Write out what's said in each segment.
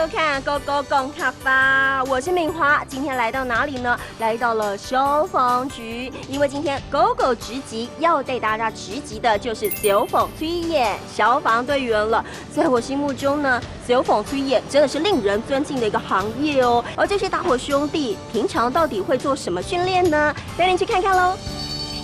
收看《GoGo 共卡吧》，我是敏华。今天来到哪里呢？来到了消防局，因为今天 GoGo 直击要带大家直击的就是消防推演消防队员了。在我心目中呢，消防推演真的是令人尊敬的一个行业哦。而这些大伙兄弟平常到底会做什么训练呢？带您去看看喽。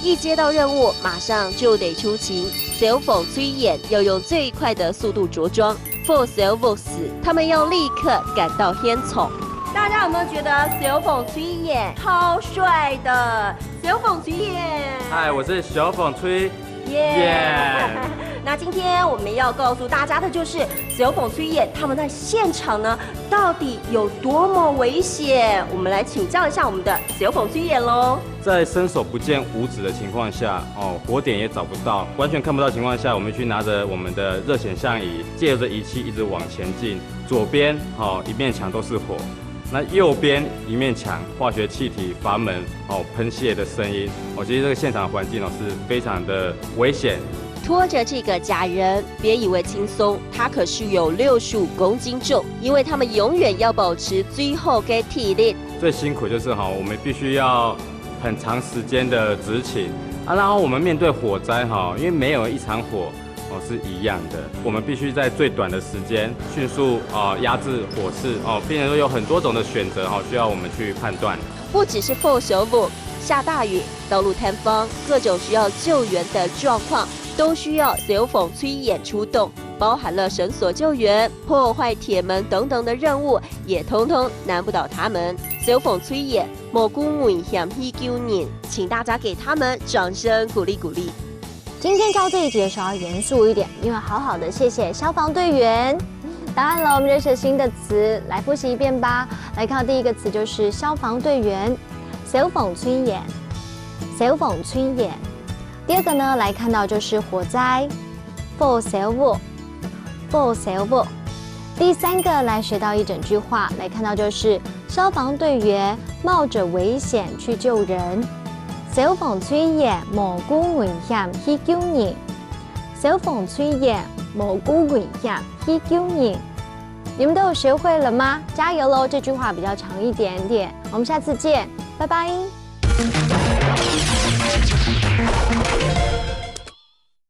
一接到任务，马上就得出勤。消防推演要用最快的速度着装。For Silvos， 他们要立刻赶到现场。大家有没有觉得小凤崔演超帅的？小凤崔演，嗨，我是小凤崔耶。那今天我们要告诉大家的就是小凤崔演他们在现场呢，到底有多么危险？我们来请教一下我们的小凤崔演喽。在伸手不见五指的情况下，火点也找不到，完全看不到的情况下，我们去拿着我们的热显像仪，借着仪器一直往前进。左边一面墙都是火，那右边一面墙，化学气体阀门喷泄的声音，其实这个现场环境是非常的危险。拖着这个假人，别以为轻松，他可是有65公斤重，因为他们永远要保持最后的体力。最辛苦就是我们必须要很长时间的执勤然后我们面对火灾因为没有一场火是一样的，我们必须在最短的时间迅速压制火势并且说有很多种的选择需要我们去判断。不只是破手部，下大雨、道路坍方，各种需要救援的状况，都需要消防推演出动，包含了绳索救援、破坏铁门等等的任务，也通通难不倒他们。消防推演蘑菇危险去救人，请大家给他们掌声鼓励鼓励。今天教这一节的时候要严肃一点，因为好好的谢谢消防队员。答案了，我们认识新的词，来复习一遍吧。来看第一个词就是消防队员，消防推演，消防推演。第二个呢，来看到就是火灾，火消防，火消防。第三个来学到一整句话，来看到就是消防队员冒着危险去救人。消防队员冒着危险去救人，消防队员冒着危险去救人。你们都有学会了吗？加油喽！这句话比较长一点点。我们下次见，拜拜。